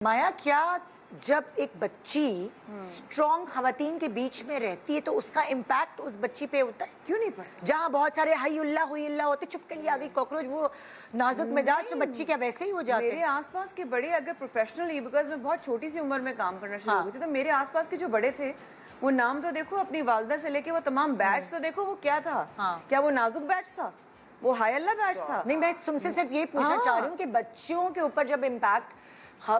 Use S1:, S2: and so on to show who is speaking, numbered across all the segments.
S1: माया, क्या जब एक बच्ची स्ट्रॉन्ग खवातीन के बीच में रहती है तो उसका इम्पैक्ट उस बच्ची पे होता है?
S2: क्यों नहीं पड़ता?
S1: जहाँ बहुत सारे हईउल्ला हुईल्ला होते, चुप के लिए आ गई कॉकरोच, वो नाजुक मिजाज तो बच्ची क्या वैसे ही हो जाते
S2: मेरे आसपास के बड़े, अगर प्रोफेशनली, बिकॉज मैं बहुत छोटी सी उम्र में काम करना शुरू हो गई थी, तो मेरे आसपास के जो बड़े थे, वो नाम तो देखो, अपनी वालदा से लेके वो तमाम बैच तो देखो, वो क्या था? क्या वो नाजुक बैच था? वो हायल्ला बैच था?
S1: नहीं, मैं तुमसे सिर्फ ये पूछना चाह रही हूँ कि बच्चियों के ऊपर जब इम्पैक्ट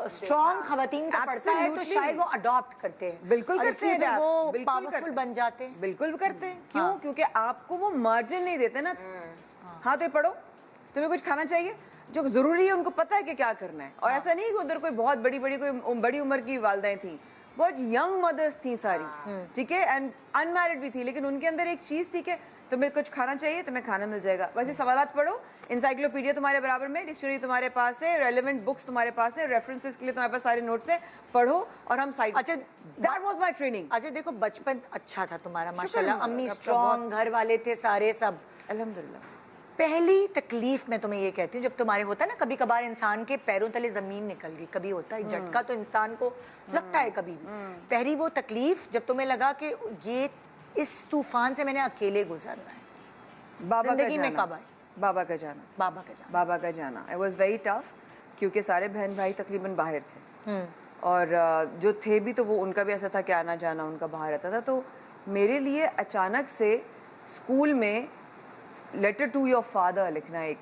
S1: स्ट्रॉन्ग खवातीन का पड़ता है तो शायद वो अडॉप्ट करते हैं।
S2: बिल्कुल करते हैं,
S1: वो पावरफुल बन जाते हैं।
S2: बिल्कुल करते हैं। क्यों? क्योंकि आपको वो मार्जिन नहीं देते ना। हाँ, तो ये पढ़ो, तुम्हें कुछ खाना चाहिए, जो जरूरी है उनको पता है कि क्या करना है। और ऐसा नहीं कि उधर कोई बहुत बड़ी बड़ी उम्र की वालदाएं थी, बहुत यंग मदर्स थी सारी, ठीक है, एंड अनमैरिड भी थी, लेकिन उनके अंदर एक चीज थी कि तुम्हें कुछ खाना चाहिए, तुम्हें खाना मिल जाएगा। वैसे सवालात पढ़ो, इंसाइक्लोपीडिया तुम्हारे बराबर में, डिक्शनरी तुम्हारे पास है, रेलेवेंट बुक्स तुम्हारे पास है, रेफरेंसेस के लिए तुम्हारे पास सारे नोट्स है, पढ़ो और हम साइड।
S1: अच्छा,
S2: दैट वाज माय ट्रेनिंग।
S1: अच्छा, देखो, बचपन अच्छा था तुम्हारा माशाल्लाह, अम्मी स्ट्रॉन्ग, घर वाले थे सारे, सब
S2: अल्हम्दुलिल्लाह।
S1: पहली तकलीफ मैं तुम्हें ये कहती हूँ, जब तुम्हारे होता है ना, कभी कभार इंसान के पैरों तले जमीन निकल गई, कभी होता है झटका तो इंसान को लगता है कभी भी। पहली वो तकलीफ जब तुम्हें लगा कि ये इस तूफान से मैंने अकेले गुजरना है, जिंदगी में कब आई?
S2: बाबा का जाना। बाबा का जाना इट वाज वेरी टफ, क्योंकि सारे बहन भाई तकरीबन बाहर थे, और जो थे भी तो वो, उनका भी ऐसा था कि आना जाना उनका बाहर रहता था। तो मेरे लिए अचानक से स्कूल में लेटर टू योर फादर लिखना एक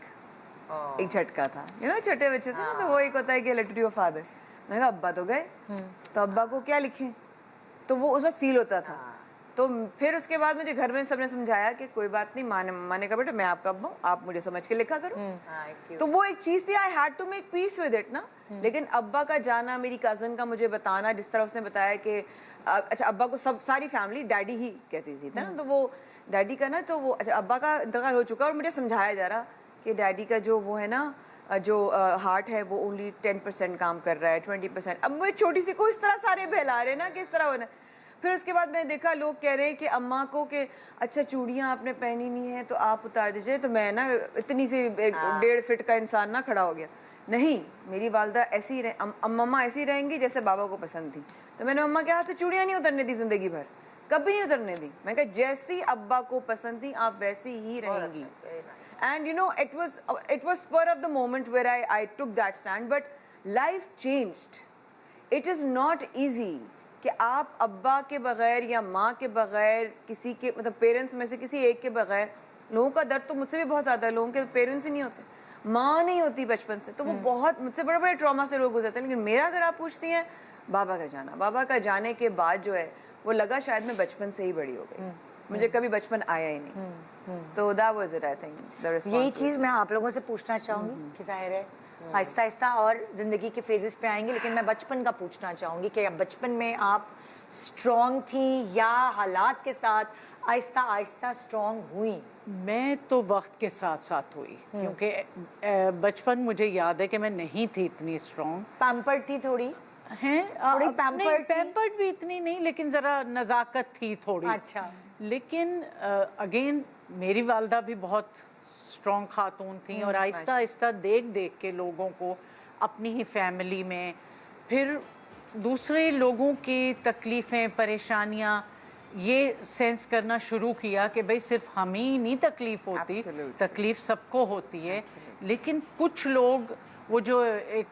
S2: झटका था। छोटे बच्चे थे ना, तो वो एक होता है कि लेटर टू योर फादर। मैंने कहा अब्बा तो गए, तो अब्बा को क्या लिखें? तो वो उस वक्त फील होता था। तो फिर उसके बाद मुझे घर में सबने समझाया कि कोई बात नहीं, माने का बेटा, मैं आपका अब्बा हूँ, आप मुझे समझ के लिखा करो। तो वो एक चीज थी, I had to make peace with it ना। लेकिन अब्बा का जाना, मेरी कजन का मुझे बताना, जिस तरह उसने बताया कि अच्छा, अब्बा को सारी फैमिली डैडी ही कहती थी ना, तो वो डैडी का ना, तो वो अच्छा, अब्बा का इंतकाल हो चुका और मुझे समझाया जा रहा कि डैडी का जो वो है ना, जो हार्ट है वो ओनली 10% काम कर रहा है, 20%। अब मुझे छोटी सी को इस तरह सारे बहला रहे ना, किस तरह होना। फिर उसके बाद मैंने देखा लोग कह रहे हैं कि अम्मा को कि अच्छा, चूड़ियाँ आपने पहनी नहीं है तो आप उतार दीजिए। तो मैं ना इतनी सी 1.5 फीट का इंसान ना खड़ा हो गया। नहीं, मेरी वालदा ऐसी अम्मा ऐसी रहेंगी जैसे बाबा को पसंद थी। तो मैंने अम्मा के हाथ से चूड़ियाँ नहीं उतरने दी जिंदगी भर, कभी नहीं उतरने दी। मैं कहा जैसी अब्बा को पसंद थी आप वैसी ही रहेंगी। And you know, it was spur of the moment where I took that stand, but life changed. It is not easy कि आप अब्बा के बगैर या माँ के बगैर, किसी के मतलब पेरेंट्स में से किसी एक के बगैर, लोगों का दर्द तो मुझसे भी बहुत ज़्यादा है, लोगों के पेरेंट्स ही नहीं होते, माँ नहीं होती बचपन से, तो वो बहुत मुझसे बड़े बड़े ट्रॉमा से लोग गुजरते हैं। लेकिन मेरा अगर आप पूछती हैं, बाबा का जाने के बाद जो है वो लगा शायद मैं बचपन से ही बड़ी हो गई, मुझे कभी बचपन आया ही नहीं। तो that was it, I think.
S1: यही चीज़ मैं आप लोगों से पूछना चाहूँगी कि जाहिर है आहिस्ता आहिस्ता और ज़िंदगी के फेजेस पे आएंगे, लेकिन मैं बचपन का पूछना चाहूँगी कि अब बचपन में आप स्ट्रॉन्ग थी या हालात के साथ आहिस्ता आहिस्ता स्ट्रॉन्ग हुई?
S3: मैं तो वक्त के साथ साथ हुई, क्योंकि बचपन मुझे याद है कि मैं नहीं थी इतनी स्ट्रॉन्ग।
S1: पैम्पर्ड थी थोड़ी?
S3: थोड़ी पैम्पर्ड भी इतनी नहीं, लेकिन ज़रा नज़ाकत थी थोड़ी।
S1: अच्छा।
S3: लेकिन अगेन मेरी वालदा भी बहुत स्ट्रॉन्ग खातून थी, और आहिस्ता आहिस्ता देख देख के लोगों को अपनी ही फैमिली में, फिर दूसरे लोगों की तकलीफ़ें परेशानियाँ, ये सेंस करना शुरू किया कि भाई सिर्फ हम ही नहीं तकलीफ़ होती, तकलीफ़ सबको होती है। लेकिन कुछ लोग, वो जो एक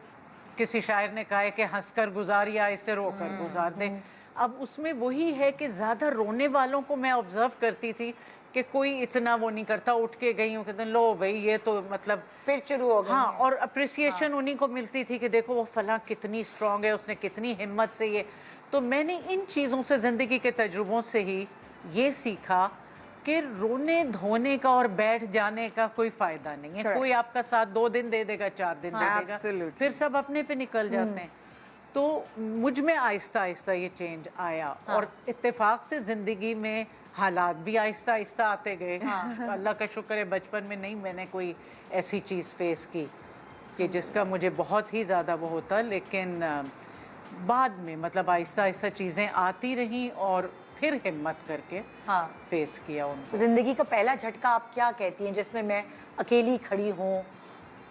S3: किसी शायर ने कहा है कि हंसकर गुजार या इसे रोकर गुजार दे, अब उसमें वही है कि ज़्यादा रोने वालों को मैं ऑब्जर्व करती थी कि कोई इतना वो नहीं करता, उठ के गई हूँ, कहते लो भाई ये तो मतलब
S1: फिर शुरू हो गया।
S3: हाँ, और अप्रिसिएशन उन्हीं को मिलती थी कि देखो वो फलां कितनी स्ट्रॉन्ग है, उसने कितनी हिम्मत से ये। तो मैंने इन चीज़ों से, ज़िंदगी के तजुर्बों से ही ये सीखा कि रोने धोने का और बैठ जाने का कोई फ़ायदा नहीं है। कोई आपका साथ 2 दिन दे देगा, 4 दिन दे देगा, फिर सब अपने पे निकल जाते हैं। तो मुझ में आहिस्ता आहिस्ता ये चेंज आया, और इत्तेफाक से ज़िंदगी में हालात भी आहिस्ता आहिस्ता आते गए। अल्लाह का शुक्र है बचपन में नहीं मैंने कोई ऐसी चीज़ फेस की कि जिसका मुझे बहुत ही ज़्यादा वो होता, लेकिन बाद में मतलब आहिस्ता आहिस्ता चीज़ें आती रहीं और फिर हिम्मत करके फेस किया उनको।
S1: ज़िंदगी का पहला झटका आप क्या कहती हैं जिसमें मैं अकेली खड़ी हूँ,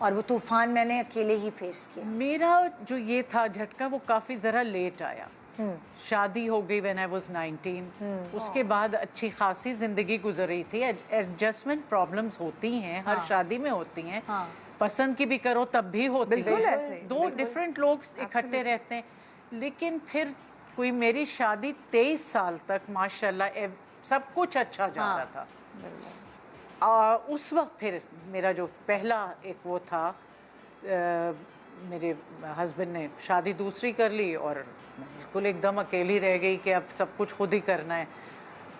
S1: اور وہ طوفان میں نے اکیلے ہی فیس کیا.
S3: میرا جو یہ تھا جھٹکا وہ کافی ذرا لیٹ آیا. شادی ہو گئی when I was 19. اس کے بعد اچھی خاصی زندگی گزر رہی تھی. ایڈجسٹمنٹ پرابلمس ہوتی ہیں, ہر شادی میں ہوتی ہیں, پسند کی بھی کرو تب بھی ہوتی ہیں, دو ڈفرینٹ لوگ اکٹھے رہتے ہیں. لیکن پھر کوئی میری شادی 23 سال تک ماشاءاللہ سب کچھ اچھا جا رہا تھا. اس وقت پھر میرا جو پہلا ایک وہ تھا, میرے ہسبینڈ نے شادی دوسری کر لی اور بالکل ایک دم اکیلی رہ گئی کہ اب سب کچھ خود ہی کرنا ہے.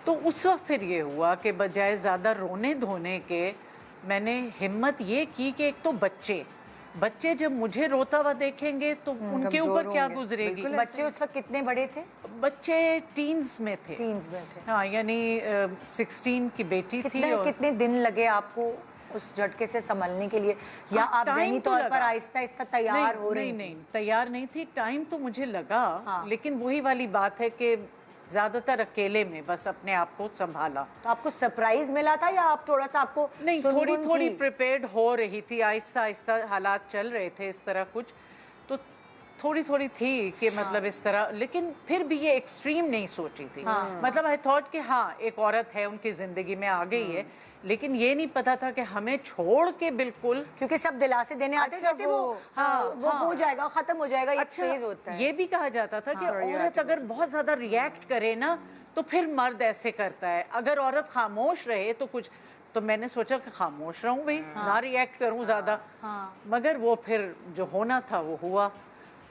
S3: تو اس وقت پھر یہ ہوا کہ بجائے زیادہ رونے دھونے کے میں نے ہمت یہ کی کہ ایک تو بچے جب مجھے روتا ہوا دیکھیں گے تو ان کے اوپر کیا گزرے گی.
S1: بچے اس وقت کتنے بڑے تھے؟
S3: بچے ٹینز میں تھے. ہاں, یعنی 16 کی بیٹی تھی.
S1: کتنے دن لگے آپ کو اس جھٹکے سے سنبھلنے کے لیے, یا آپ ذہنی طور پر آہستہ آہستہ تیار ہو رہی؟
S3: نہیں, تیار نہیں تھی. ٹائم تو مجھے لگا, لیکن وہی والی بات ہے کہ زیادہ تر اکیلے میں بس اپنے آپ کو سنبھالا.
S1: تو آپ کو سرپرائز ملا تھا یا آپ تھوڑا سا آپ کو؟
S3: نہیں, تھوڑی پریپیئرڈ ہو رہی تھی, آہستہ آہستہ حالات چل رہے تھے اس طرح کچھ, تو تھوڑی تھی کہ مطلب اس طرح. لیکن پھر بھی یہ ایکسٹریم نہیں سوچی تھی. مطلب آئی تھاٹ کہ ہاں ایک عورت ہے ان کی زندگی میں آ گئی ہے, لیکن یہ نہیں پتا تھا کہ ہمیں چھوڑ کے بالکل,
S1: کیونکہ سب دلاسے دینے آتے تھے وہ ہو جائے گا, ختم ہو جائے گا, ایک فیز ہوتا ہے.
S3: یہ بھی کہا جاتا تھا کہ عورت اگر بہت زیادہ ریئیکٹ کرے نا تو پھر مرد ایسے کرتا ہے, اگر عورت خاموش رہے تو کچھ. تو میں نے سوچا کہ خاموش رہوں بھائی, نہ ریئیکٹ کروں زیادہ. مگر وہ پھر جو ہونا تھا وہ ہوا.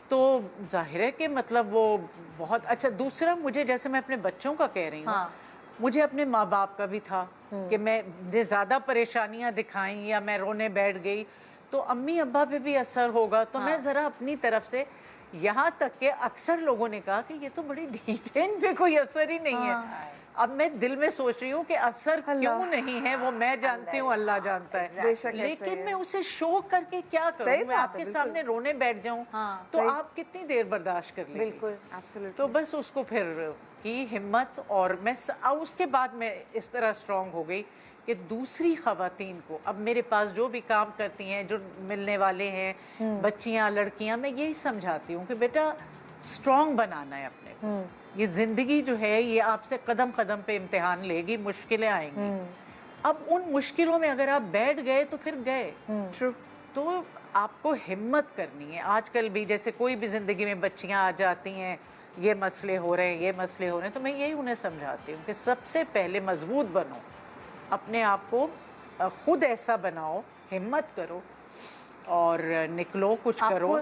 S3: تو ظاہر ہے کہ مطلب وہ بہت اچھا. دوسرا مجھے, جیسے میں اپنے بچوں کا کہہ رہی ہوں, مجھے اپنے ماں باپ کا بھی تھا کہ میں زیادہ پریشانیاں دکھائیں یا میں رونے بیٹھ گئی تو امی ابا پہ بھی اثر ہوگا. تو میں ذرا اپنی طرف سے, یہاں تک کہ اکثر لوگوں نے کہا کہ یہ تو بڑی ڈھیٹ ہے, ان پہ کوئی اثر ہی نہیں ہے. اب میں دل میں سوچ رہی ہوں کہ اثر کیوں نہیں ہے وہ میں جانتی ہوں, اللہ جانتا ہے, لیکن میں اسے شو کر کے کیا کروں. میں آپ کے سامنے رونے بیٹھ جاؤں تو آپ کتنی دیر برداشت کر لیں.
S1: بالکل.
S3: تو بس اس کو پھر کی ہمت, اور میں اس کے بعد میں اس طرح اسٹرانگ ہو گئی کہ دوسری خواتین کو, اب میرے پاس جو بھی کام کرتی ہیں, جو ملنے والے ہیں, بچیاں لڑکیاں, میں یہی سمجھاتی ہوں کہ بیٹا اسٹرانگ بنانا ہے اپنے کو. یہ زندگی جو ہے یہ آپ سے قدم قدم پہ امتحان لے گی, مشکلیں آئیں گی. اب ان مشکلوں میں اگر آپ بیٹھ گئے تو پھر گئے. تو آپ کو ہمت کرنی ہے. آج کل بھی جیسے کوئی بھی زندگی میں بچیاں آ جاتی ہیں, یہ مسئلے ہو رہے ہیں, یہ مسئلے ہو رہے ہیں, تو میں یہی انہیں سمجھاتی ہوں کہ سب سے پہلے مضبوط بنو, اپنے آپ کو خود ایسا بناؤ, ہمت کرو اور نکلو, کچھ کرو.